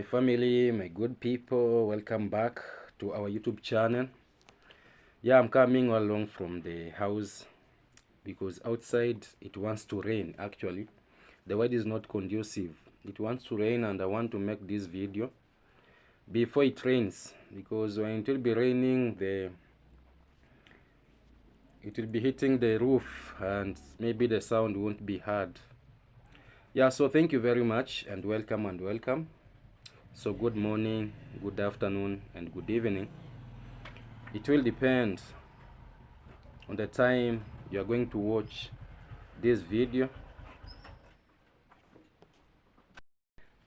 family, my good people, welcome back to our YouTube channel. Yeah, I'm coming along from the house because outside it wants to rain. Actually, the weather is not conducive. It wants to rain, and I want to make this video before it rains, because when it will be raining, it will be hitting the roof and maybe the sound won't be heard. Yeah, so thank you very much, and welcome. So good morning, good afternoon, and good evening. It will depend on the time you are going to watch this video.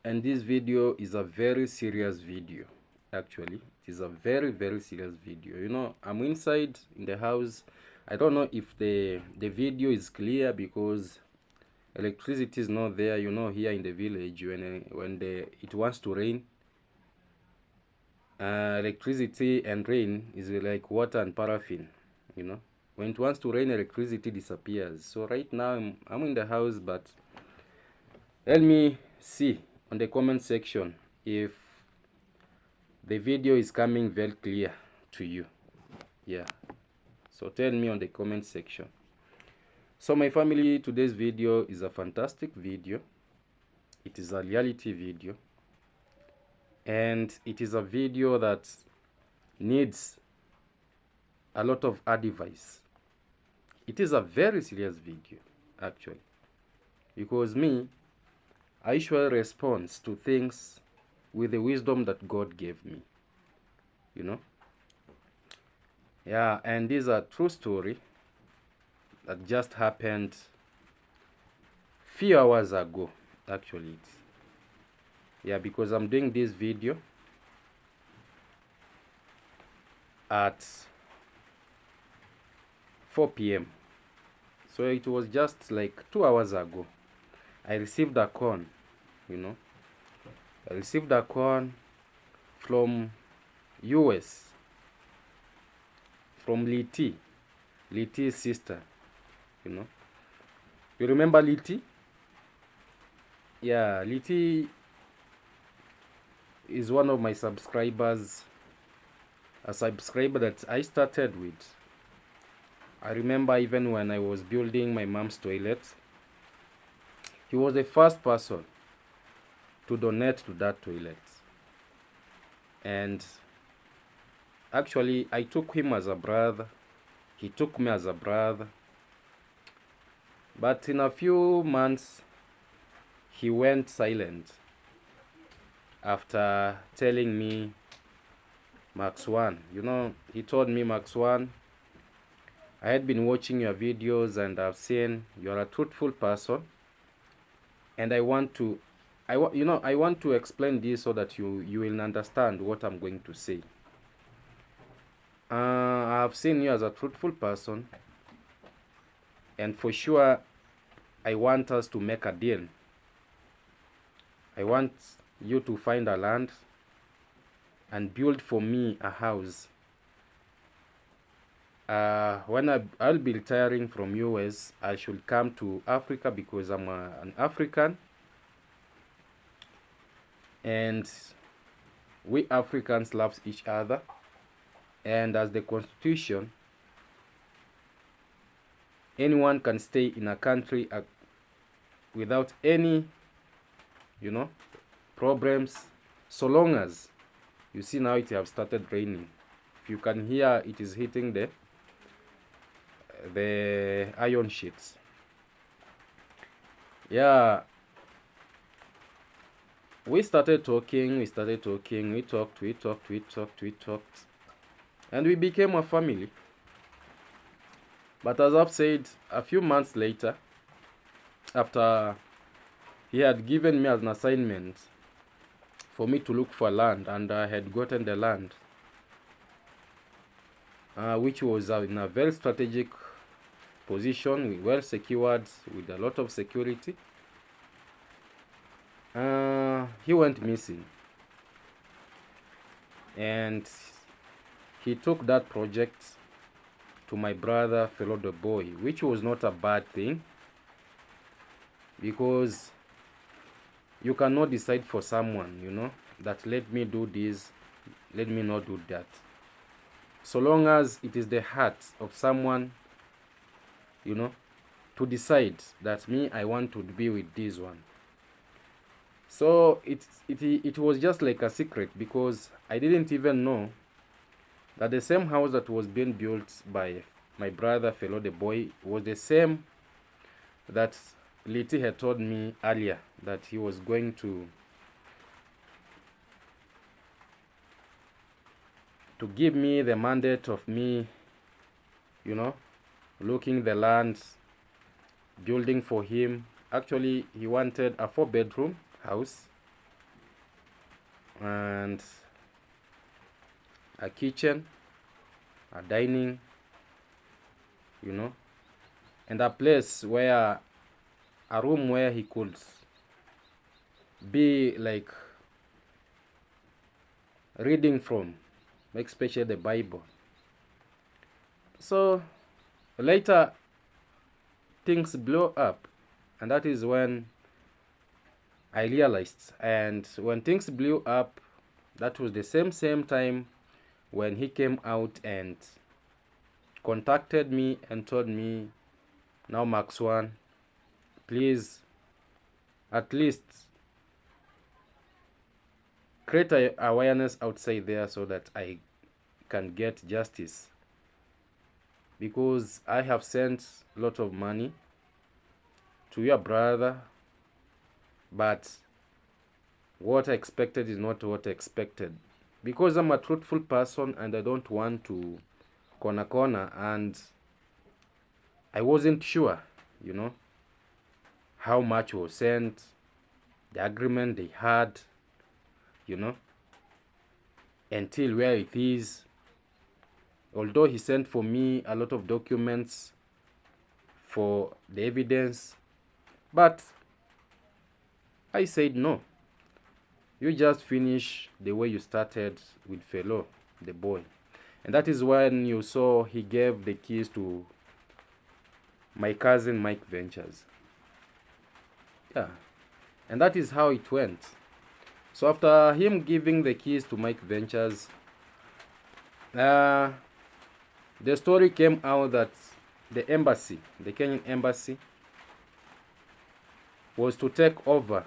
And this video is a very serious video. Actually, it is a very serious video. You know, I'm inside in the house. I don't know if the video is clear because electricity is not there. You know, here in the village, when it wants to rain, electricity and rain is like water and paraffin. You know, when it wants to rain, electricity disappears. So right now I'm in the house, but let me see on the comment section if the video is coming very clear to you. Yeah, so tell me on the comment section. So my family, today's video is a fantastic video. It is a reality video, and it is a video that needs a lot of advice. It is a very serious video, actually, because I usually respond to things with the wisdom that God gave me, you know. Yeah, and this is a true story that just happened few hours ago, actually. Yeah, because I'm doing this video at 4 p.m. So it was just like 2 hours ago. I received a call, you know. I received a call from US, from Liti's sister, you know. You remember Liti? Yeah, Liti is one of my subscribers, a subscriber that I started with. I remember even when I was building my mom's toilet, he was the first person to donate to that toilet. And actually, I took him as a brother. He took me as a brother. But in a few months, he went silent after telling me, Max One, you know, he told me, Max One, I had been watching your videos and I've seen you're a truthful person, and I want to explain this so that you will understand what I'm going to say. I've seen you as a truthful person, and for sure I want us to make a deal. I want you to find a land and build for me a house. When I'll be retiring from US, I should come to Africa because I'm an African, and we Africans love each other. And as the Constitution, anyone can stay in a country without any, problems, so long as you see now it have started raining. If you can hear, it is hitting the iron sheets. Yeah, we started talking, we talked, and we became a family. But as I've said, a few months later, after he had given me as an assignment for me to look for land, and I had gotten the land, which was in a very strategic position, well secured, with a lot of security, he went missing. And he took that project to my brother fellow the boy, which was not a bad thing, because you cannot decide for someone, that let me do this, let me not do that. So long as it is the heart of someone, to decide that me, I want to be with this one. So it was just like a secret, because I didn't even know that the same house that was being built by my brother, fellow the boy, was the same that Liti had told me earlier that he was going to give me the mandate of me, looking the land, building for him. Actually, he wanted a 4-bedroom house and a kitchen, a dining, and a place where, a room where he could be like reading from, especially the Bible. So later things blew up, and that is when I realized. And when things blew up, that was the same time when he came out and contacted me and told me, now Max One, please at least create awareness outside there so that I can get justice, because I have sent a lot of money to your brother, but what I expected is not what I expected, because I'm a truthful person and I don't want to corner, and I wasn't sure, how much was sent, the agreement they had, until where it is. Although he sent for me a lot of documents for the evidence, but I said no. You just finish the way you started with fellow, the boy. And that is when you saw he gave the keys to my cousin Mike Ventures. Yeah. And that is how it went. So after him giving the keys to Mike Ventures, the story came out that the embassy, the Kenyan embassy, was to take over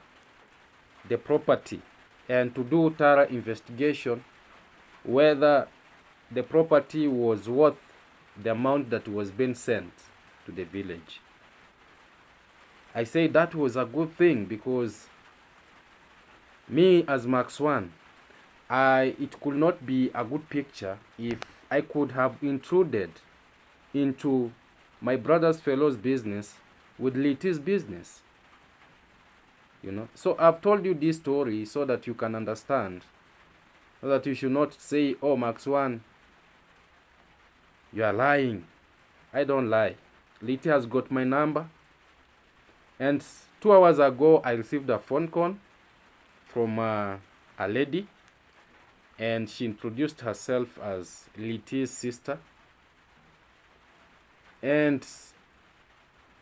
the property and to do thorough investigation whether the property was worth the amount that was being sent to the village. I say that was a good thing, because me as Max One, it could not be a good picture if I could have intruded into my brother's fellow's business with Liti's business. So I've told you this story so that you can understand, so that you should not say, oh, Max One, you are lying. I don't lie. Liti has got my number, and 2 hours ago I received a phone call from a lady, and she introduced herself as Liti's sister, and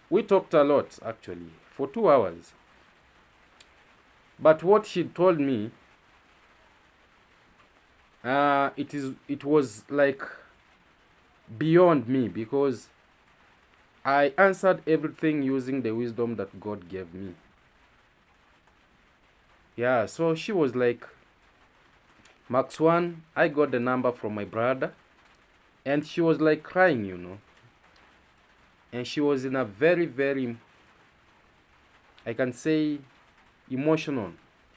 we talked a lot, actually, for 2 hours. But what she told me, it was like beyond me, because I answered everything using the wisdom that God gave me. Yeah, so she was like, Max One, I got the number from my brother, and she was like crying, and she was in a very, very, I can say, emotional.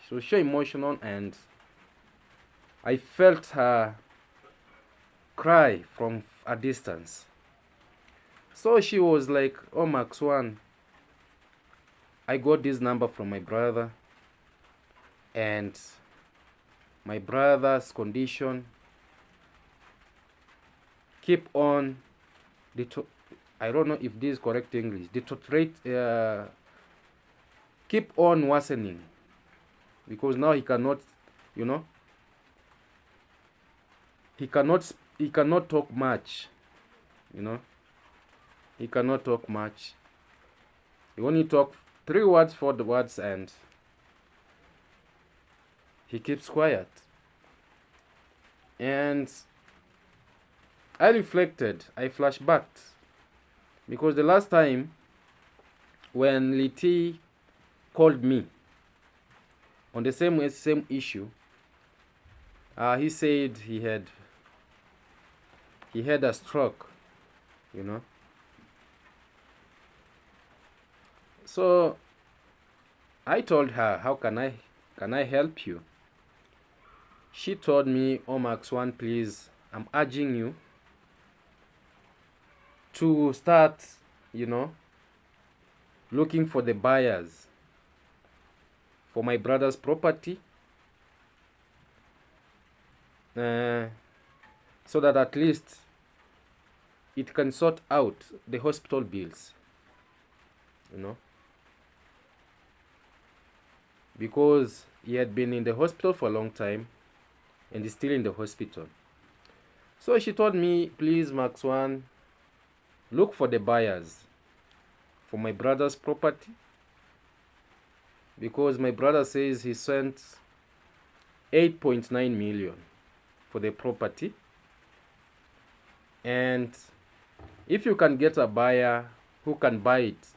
She was so emotional, and I felt her cry from a distance. So she was like, oh, Max One, I got this number from my brother, and my brother's condition keep on, I don't know if this is correct English, deteriorate, keep on worsening, because now he cannot, he cannot talk much, he cannot talk much. He only talk 3 words, 4 words, and he keeps quiet. And I reflected, I flashbacked, because the last time when Liti called me on the same issue, he said he had a stroke, you know. So I told her, how can I help you? She told me, oh Max One, please, I'm urging you to start, looking for the buyers for my brother's property, so that at least it can sort out the hospital bills, because he had been in the hospital for a long time and is still in the hospital. So she told me, please, Max One, look for the buyers for my brother's property, because my brother says he sent 8.9 million for the property. And if you can get a buyer who can buy it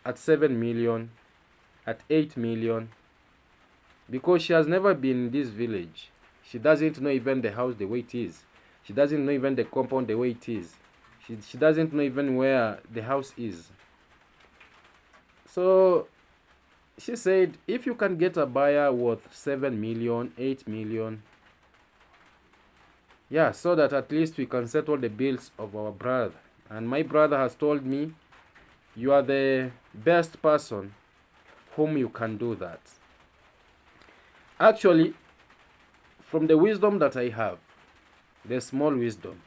at 7 million, at 8 million, because she has never been in this village. She doesn't know even the house the way it is. She doesn't know even the compound the way it is. She doesn't know even where the house is. So she said, if you can get a buyer worth 7 million, 8 million, yeah, so that at least we can settle the bills of our brother. And my brother has told me, you are the best person whom you can do that. Actually, from the wisdom that I have, the small wisdom,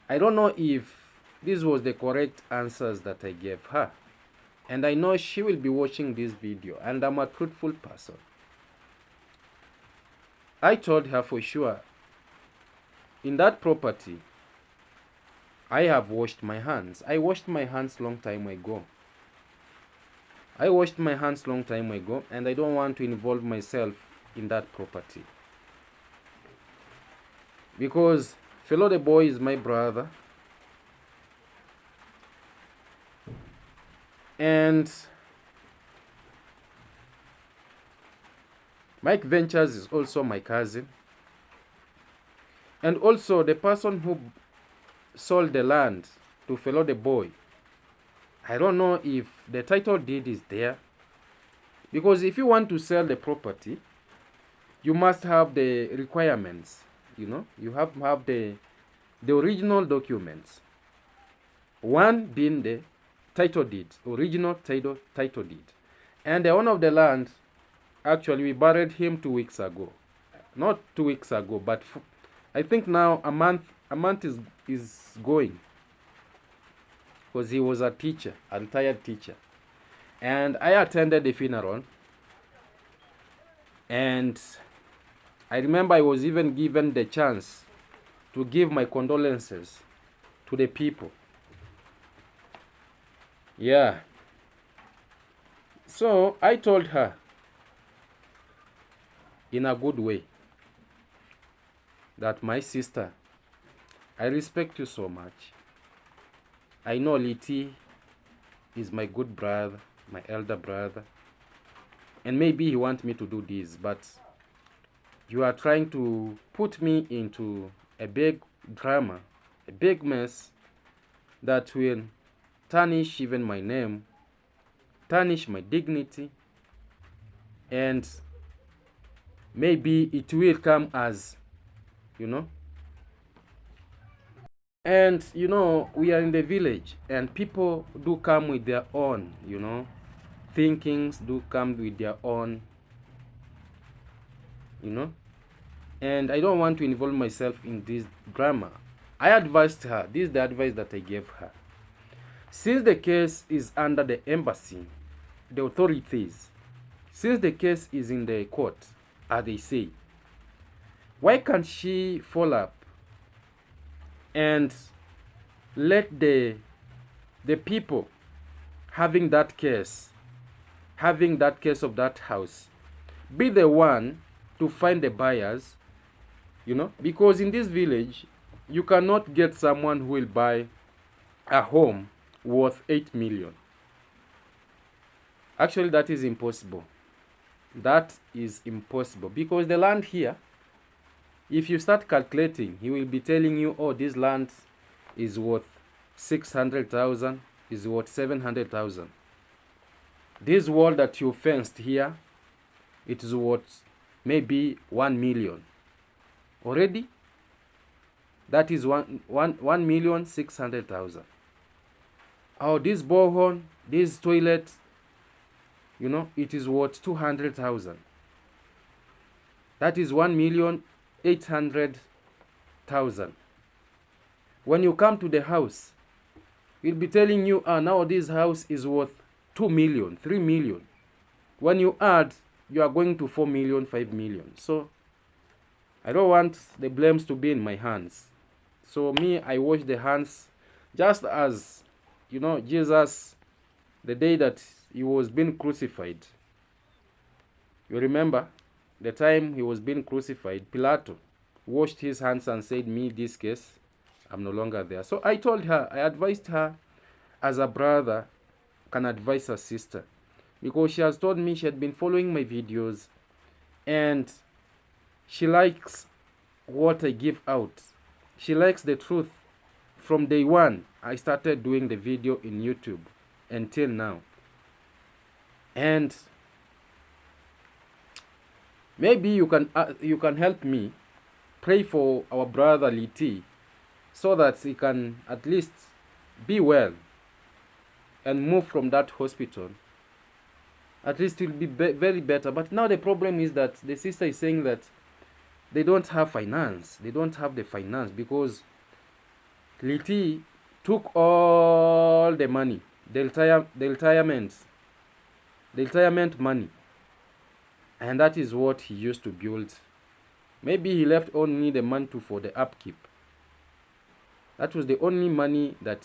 I don't know if this was the correct answers that I gave her. And I know she will be watching this video, and I'm a truthful person. I told her for sure, in that property, I have washed my hands. I washed my hands long time ago. And I don't want to involve myself in that property. Because Fellow the boy is my brother. And Mike Ventures is also my cousin. And also the person who sold the land to Fellow the boy, I don't know if the title deed is there. Because if you want to sell the property, you must have the requirements. You have to have the original documents. One being the title deed, original title deed. And the owner of the land, actually we buried him 2 weeks ago. Not 2 weeks ago, but I think now a month is going. Because he was a teacher, a retired teacher. And I attended the funeral. And I remember I was even given the chance to give my condolences to the people. Yeah. So I told her in a good way that, my sister, I respect you so much. I know Liti is my good brother, my elder brother, and maybe he wants me to do this, but you are trying to put me into a big drama, a big mess that will tarnish even my name, tarnish my dignity, and maybe it will come as, and we are in the village, and people do come with their own, thinkings, do come with their own, and I don't want to involve myself in this drama. I advised her, this is the advice that I gave her. Since the case is under the embassy, the authorities, since the case is in the court, as they say, why can't she follow up and let the people having that case of that house be the one to find the buyers, because in this village, you cannot get someone who will buy a home worth 8 million. Actually, that is impossible. That is impossible, because the land here, if you start calculating, he will be telling you, oh, this land is worth 600,000, is worth 700,000. This wall that you fenced here, it is worth maybe 1 million. Already, that is 1,600,000. Oh, this borehole, this toilet, it is worth 200,000. That is 1,800,000. When you come to the house, he'll be telling you, now this house is worth 2 million, 3 million. When you add, you are going to 4 million, 5 million. So I don't want the blames to be in my hands. So me, I wash the hands, just as, Jesus, the day that he was being crucified. You remember the time he was being crucified, Pilato washed his hands and said, me, this case, I'm no longer there. So I told her, I advised her as a brother can advise a sister, because she has told me she had been following my videos and she likes what I give out. She likes the truth. From day one, I started doing the video in YouTube until now. And maybe you can help me pray for our brother Liti, so that he can at least be well and move from that hospital. At least it will be very better. But now the problem is that the sister is saying that they don't have finance. They don't have the finance, because Liti took all the money, the retirement money, and that is what he used to build. Maybe he left only the money for the upkeep. That was the only money that,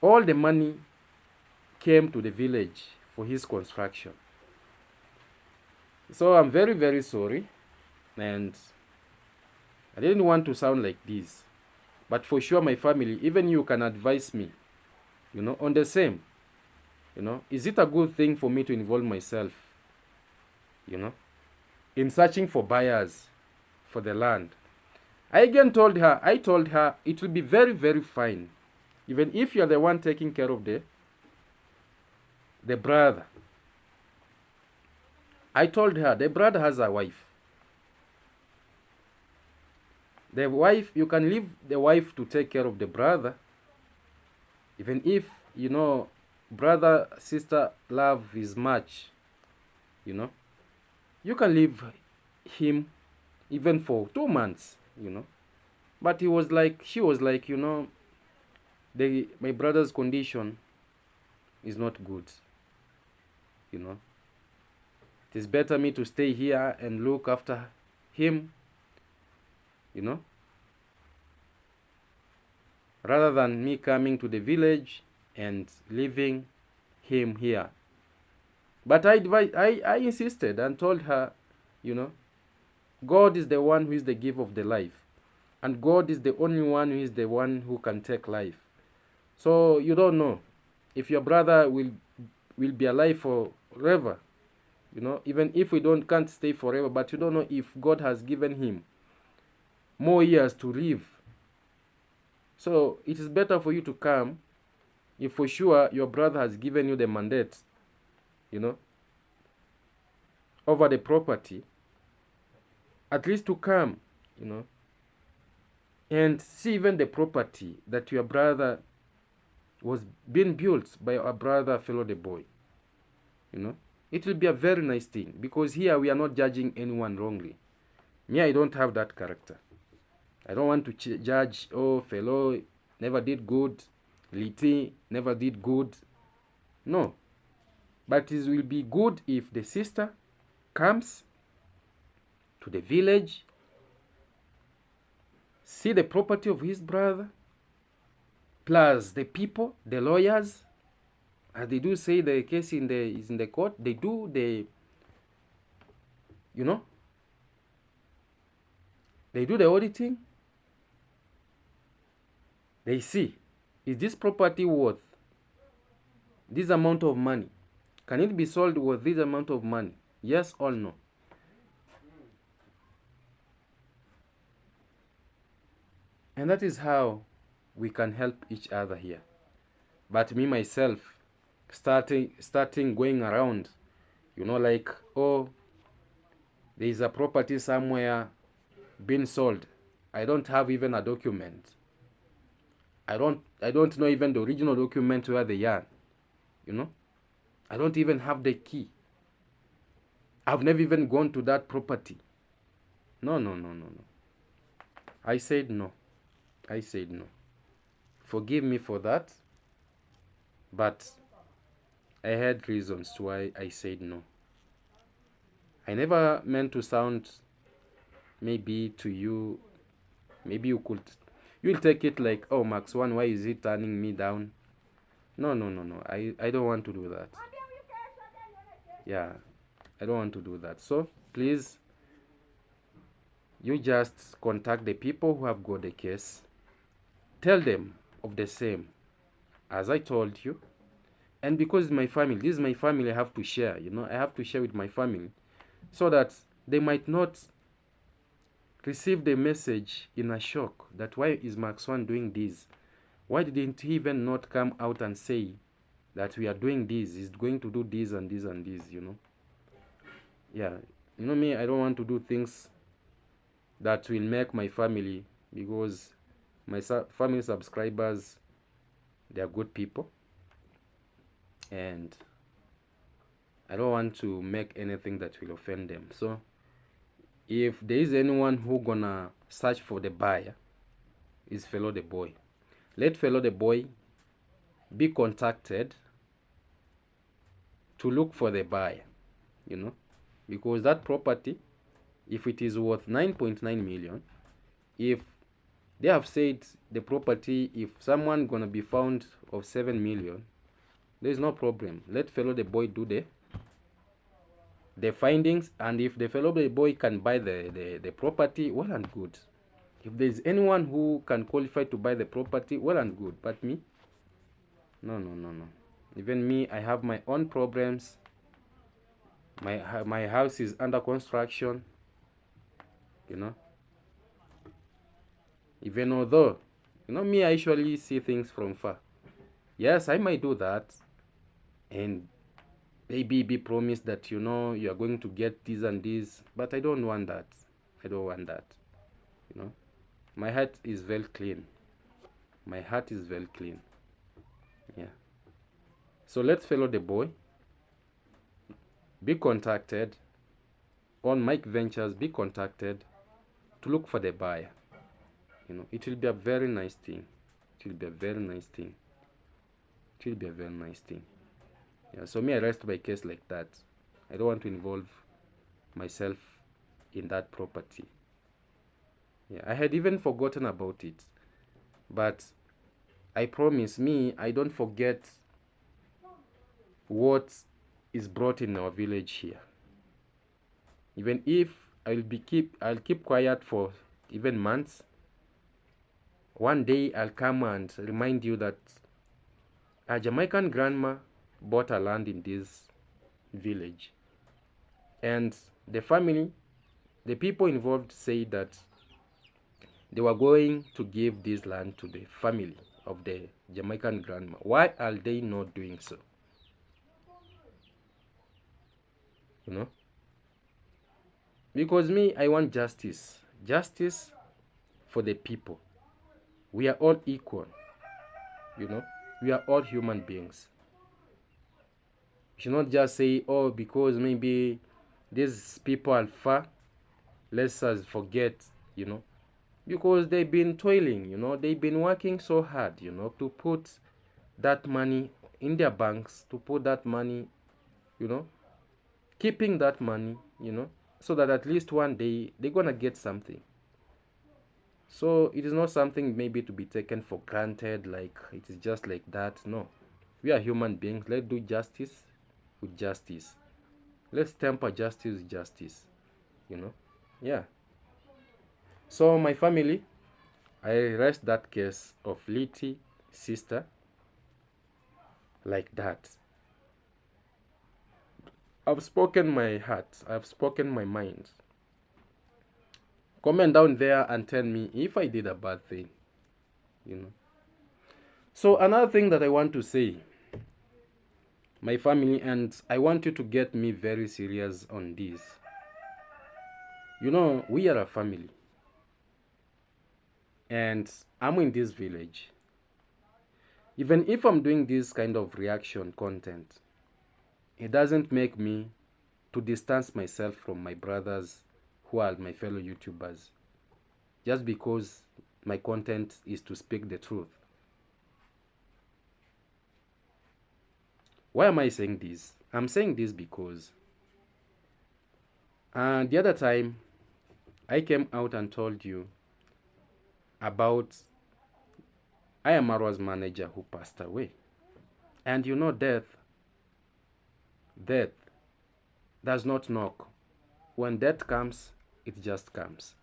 all the money came to the village for his construction. So I'm very, very sorry, and I didn't want to sound like this, but for sure my family, even you can advise me, on the same, is it a good thing for me to involve myself, in searching for buyers for the land? I told her it will be very, very fine, even if you are the one taking care of the brother. I told her the brother has a wife. The wife, you can leave the wife to take care of the brother. Even if, brother, sister love is much, you can leave him even for 2 months, But she was like, my brother's condition is not good, It is better me to stay here and look after him, rather than me coming to the village and leaving him here. But I insisted and told her, God is the one who is the giver of the life, and God is the only one who is the one who can take life. So you don't know if your brother will be alive forever, even if we can't stay forever, but you don't know if God has given him more years to live. So it is better for you to come if for sure your brother has given you the mandate, over the property, at least to come, and see even the property that your brother was being built by our brother fellow the boy. It will be a very nice thing, because here we are not judging anyone wrongly. Me, I don't have that character. I don't want to judge, fellow never did good, Liti never did good. No. But it will be good if the sister comes to the village, see the property of his brother, plus the people, the lawyers, As they do say the case is in the court, they do you know, they do the auditing. They see, is this property worth this amount of money? Can it be sold worth this amount of money? Yes or no? And that is how we can help each other here. But me myself, starting going around, like, oh, there is a property somewhere being sold. I don't have even a document. I don't know even the original document where they are. I don't even have the key. I've never even gone to that property. No, no, no, no, no. I said no. I said no. Forgive me for that, but I had reasons why I said no. I never meant to sound maybe to you, maybe you'll take it like, oh, Max One, why is he turning me down? No, no, no, no. I don't want to do that. Yeah, I don't want to do that. So please, you just contact the people who have got the case. Tell them of the same as I told you. And because my family, this is my family, I have to share. I have to share with my family so that they might not receive the message in a shock that why is Max One doing this? Why didn't he even not come out and say that we are doing this? He's going to do this and this and this, Yeah, me, I don't want to do things that will make my family, because my family subscribers, they are good people, and I don't want to make anything that will offend them. So if there is anyone who gonna search for the buyer, is Fellow the Boy. Let Fellow the Boy be contacted to look for the buyer, because that property, if it is worth 9.9 million, if they have said the property, if someone gonna be found of 7 million, there is no problem. Let Fellow the Boy do the findings, and if the Fellow the Boy can buy the property, well and good. If there's anyone who can qualify to buy the property, well and good. But me, no, no, no, no. Even me, I have my own problems. My house is under construction, even although, me, I usually see things from far. Yes, I might do that, and maybe be promised that, you are going to get this and this, but I don't want that. I don't want that. My heart is very clean. My heart is very clean. Yeah. So let's Fellow the Boy be contacted on Mike Ventures. Be contacted to look for the buyer. It will be a very nice thing. It will be a very nice thing. It will be a very nice thing. Yeah. So me, I rest my case like that. I don't want to involve myself in that property. Yeah, I had even forgotten about it, but I promise, me, I don't forget what is brought in our village here. Even if I'll keep quiet for even months, one day I'll come and remind you that a Jamaican grandma bought a land in this village, and the people involved say that they were going to give this land to the family of the Jamaican grandma. Why are they not doing so? Because me, I want justice. Justice for the people. We are all equal. We are all human beings. You should not just say, oh, because maybe these people are far, let's us forget, because they've been toiling, they've been working so hard, to put that money in their banks, to put that money, keeping that money, so that at least one day they're gonna get something. So it is not something maybe to be taken for granted, like it is just like that. No. We are human beings. Let's do justice with justice. Let's temper justice with justice. You know? Yeah. So my family, I rest that case of Liti sister like that. I've spoken my heart. I've spoken my mind. Comment down there and tell me if I did a bad thing. You know. So another thing that I want to say, my family, and I want you to get me very serious on this. You know, we are a family. And I'm in this village. Even if I'm doing this kind of reaction content, it doesn't make me to distance myself from my brothers who are my fellow YouTubers just because my content is to speak the truth. Why am I saying this? I'm saying this because the other time I came out and told you about I am Marwa's manager who passed away. And you know death does not knock. When death comes, it just comes.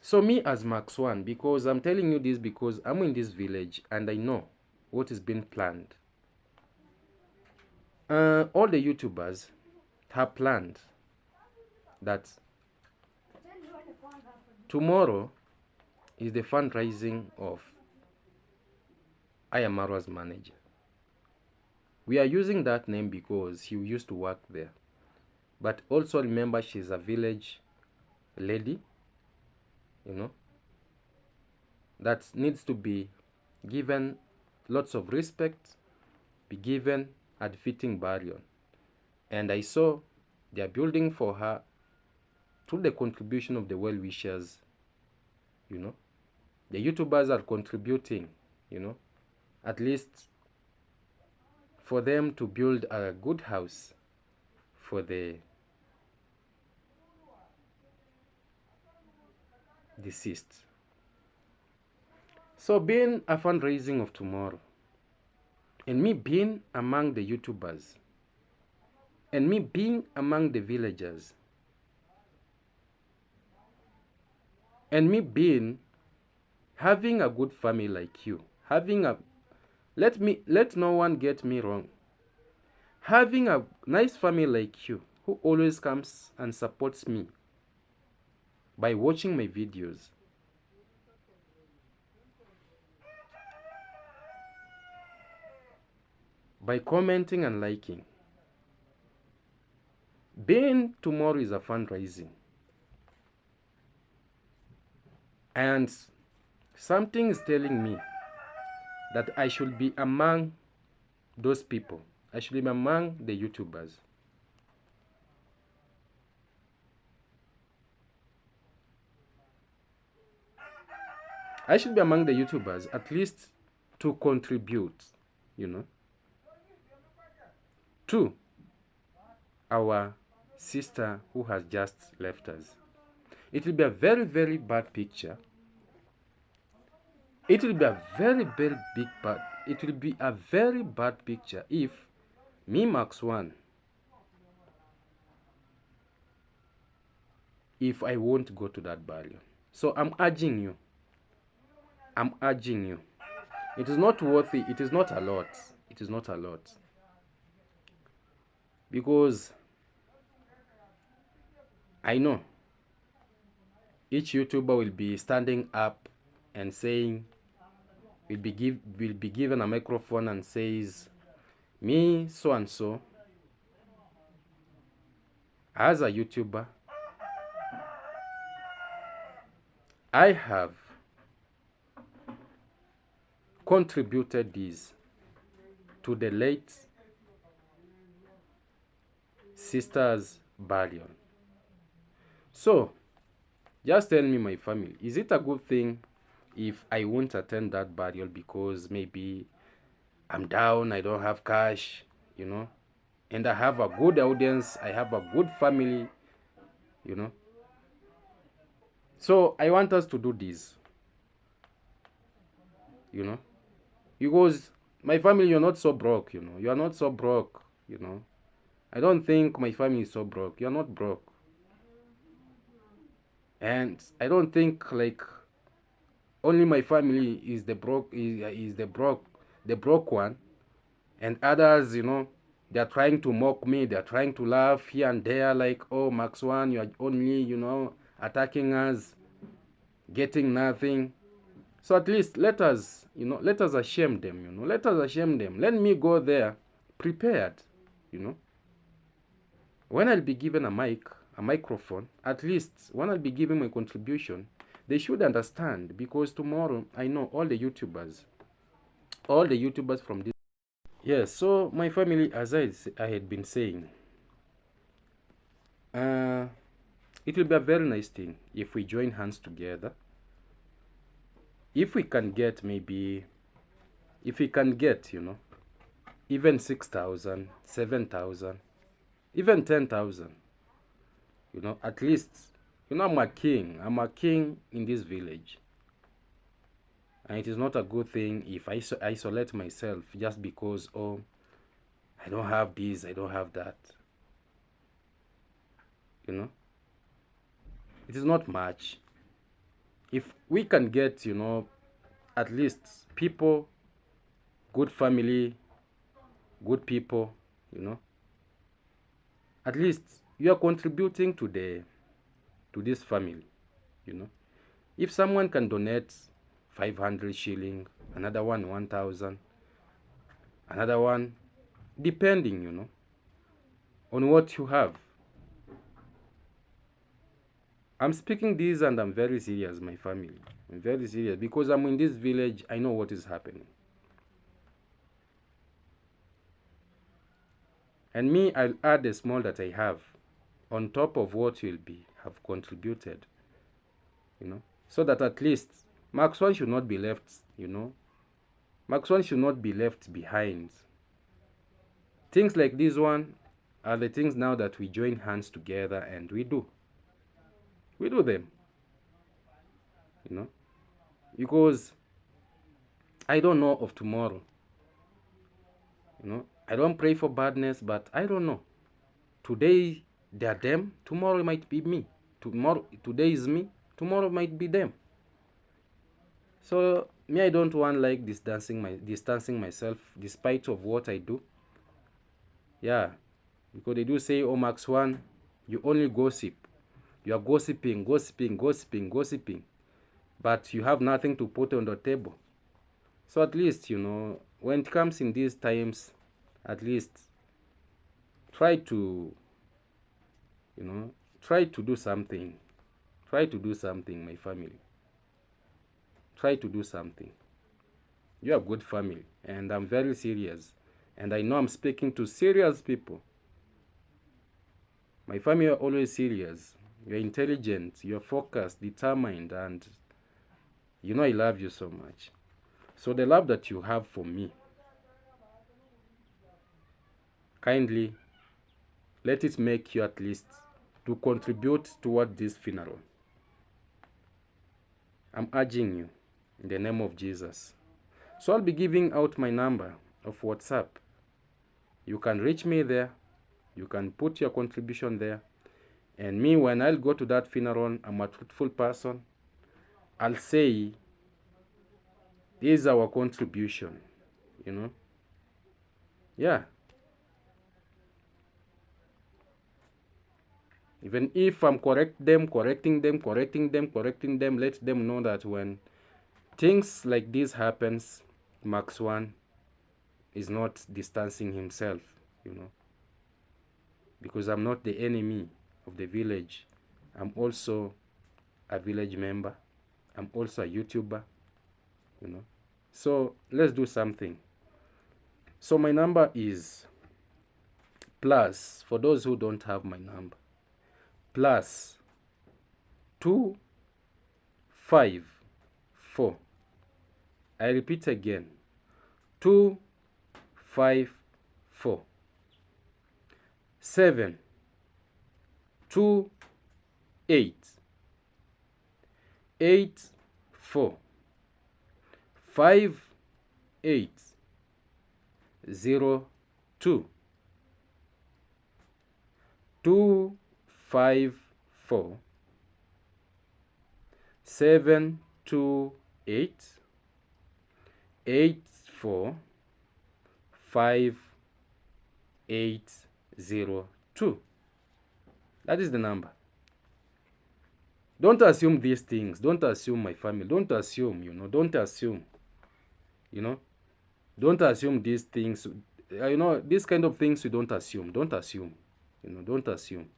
So me as Max One, because I'm telling you this because I'm in this village and I know what is being planned. All the YouTubers have planned that tomorrow is the fundraising of I am Marwa's manager. We are using that name because he used to work there. But also remember she's a village lady, you know, that needs to be given lots of respect, be given a fitting burial. And I saw they are building for her through the contribution of the well-wishers, you know. The YouTubers are contributing, you know, at least for them to build a good house for the deceased. So being a fundraising of tomorrow, and me being among the YouTubers, and me being among the villagers, and me being having a good family like you, having a let no one get me wrong. Having a nice family like you who always comes and supports me by watching my videos, by commenting and liking. Being tomorrow is a fundraising. And something is telling me that I should be among those people. I should be among the YouTubers. I should be among the YouTubers at least to contribute, you know, to our sister who has just left us. It will be a very, very bad picture. It will be a very, very big bad. It will be a very bad picture if me, Max One, if I won't go to that burial. So I'm urging you. I'm urging you. It is not worthy. It is not a lot. It is not a lot. Because I know each YouTuber will be standing up and saying, will be given a microphone and says, me so and so, as a YouTuber, I have contributed this to the late sister's burial. So, just tell me, my family, is it a good thing if I won't attend that burial because maybe I'm down, I don't have cash, you know, and I have a good audience, I have a good family, you know? So, I want us to do this, you know, because My family, you're not so broke, you know. You are not so broke, you know. I don't think my family is so broke. You're not broke. And I don't think like only my family is the broke one, and others, you know, they're trying to mock me. They're trying to laugh here and there, like, oh, Max One, you are only, you know, attacking us, getting nothing. So at least let us, you know, let us ashame them, you know, let us ashame them. Let me go there prepared, you know. When I'll be given a microphone, at least when I'll be giving my contribution, they should understand, because tomorrow I know all the YouTubers from this. Yes, so my family, as I had been saying, uh, it will be a very nice thing if we join hands together. If we can get maybe, if we can get, you know, even 6,000, 7,000, even 10,000, you know, at least, you know, I'm a king. I'm a king in this village. And it is not a good thing if I isolate myself just because, oh, I don't have this, I don't have that. You know, it is not much. If we can get, you know, at least people, good family, good people, you know, at least you are contributing to this family, you know. If someone can donate 500 shilling, another one 1,000, another one, depending, you know, on what you have. I'm speaking this and I'm very serious, my family. I'm very serious because I'm in this village. I know what is happening. And me, I'll add the small that I have on top of what you'll be have contributed, you know, so that at least Max One should not be left, you know. Max One should not be left behind. Things like this one are the things now that we join hands together and we do. We do them, you know, because I don't know of tomorrow. You know, I don't pray for badness, but I don't know. Today they are them, tomorrow it might be me. Today is me, tomorrow might be them. So me, I don't want like distancing myself despite of what I do. Yeah, because they do say, oh, Max One, you only gossip. You are gossiping, gossiping, gossiping, gossiping, but you have nothing to put on the table. So at least, you know, when it comes in these times, at least try to, you know, try to do something. Try to do something, my family. Try to do something. You have good family, and I'm very serious. And I know I'm speaking to serious people. My family are always serious. You're intelligent, you're focused, determined, and you know I love you so much. So the love that you have for me, kindly let it make you at least to contribute toward this funeral. I'm urging you in the name of Jesus. So I'll be giving out my number of WhatsApp. You can reach me there. You can put your contribution there. And me, when I'll go to that funeral, I'm a truthful person. I'll say, this is our contribution, you know. Yeah. Even if I'm correcting them, let them know that when things like this happens, Max One is not distancing himself, you know. Because I'm not the enemy of the village. I'm also a village member. I'm also a YouTuber, you know. So let's do something. So my number is plus, for those who don't have my number, plus 254. I repeat again, 254 728 84 58 2 254 728 845 802. That is the number. Don't assume these things. Don't assume my family. Don't assume, don't assume, you know. Don't assume these things. These kind of things you don't assume. Don't assume. Don't assume.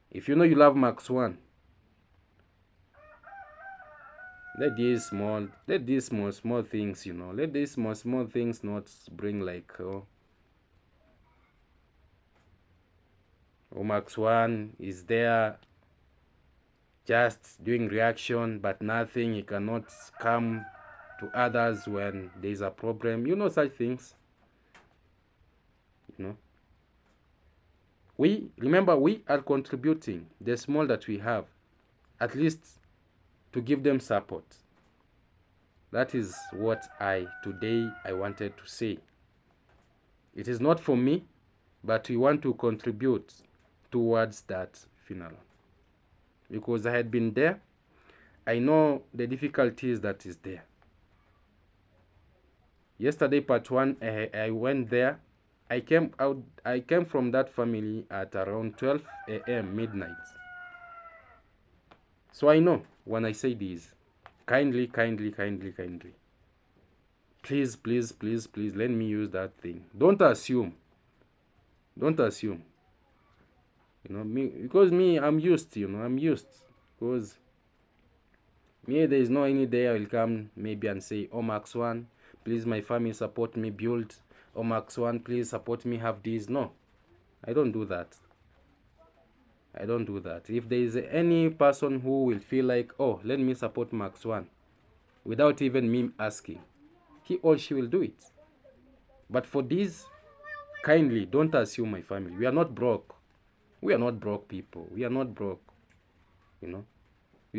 If you know you love Max 1, let these small things, let these small things not bring like, Max 1 is there just doing reaction, but nothing. He cannot come to others when there is a problem. Such things. Remember, we are contributing the small that we have, at least to give them support. That is what today I wanted to say. It is not for me, but we want to contribute towards that funeral. Because I had been there, I know the difficulties that is there. Yesterday, part 1, I went there. I came from that family at around 12 a.m. midnight. So I know when I say this, kindly, please, let me use that thing. Don't assume. Because I'm used. Because me, there is no any day I will come maybe and say, oh, Max 1, please, my family support me build. Oh, Max 1, please support me have this. No, I don't do that. If there is any person who will feel like, oh, let me support Max 1, without even me asking, he or she will do it. But for this, kindly don't assume my family. We are not broke. We are not broke people. We are not broke. We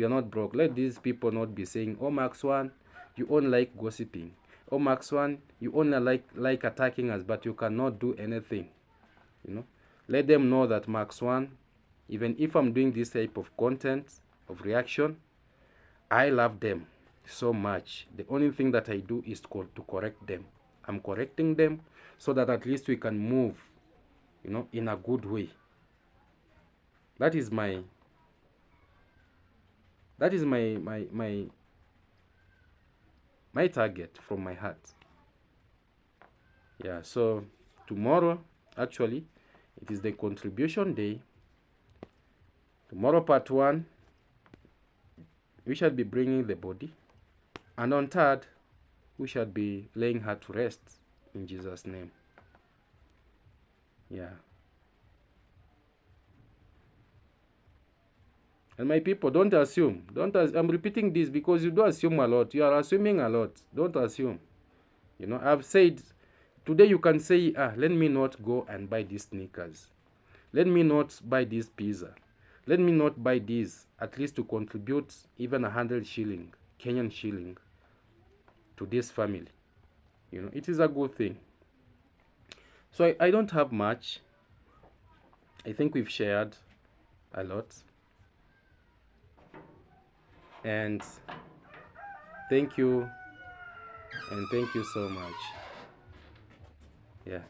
are not broke. Let these people not be saying, oh, Max 1, you only like gossiping. Oh, Max 1, you only like attacking us, but you cannot do anything. Let them know that Max 1, even if I'm doing this type of content, of reaction, I love them so much. The only thing that I do is to correct them. I'm correcting them so that at least we can move, in a good way. That is my target from my heart. Yeah, so tomorrow, actually, it is the contribution day. Tomorrow, part 1, we shall be bringing the body. And on 3rd, we shall be laying her to rest in Jesus' name. Yeah. And my people, don't assume. I'm repeating this because you do assume a lot. You are assuming a lot. Don't assume. I've said, today you can say, let me not go and buy these sneakers. Let me not buy this pizza. Let me not buy this, at least to contribute even 100 shilling, Kenyan shilling, to this family. It is a good thing. So I don't have much. I think we've shared a lot. And thank you. And thank you so much. Yeah.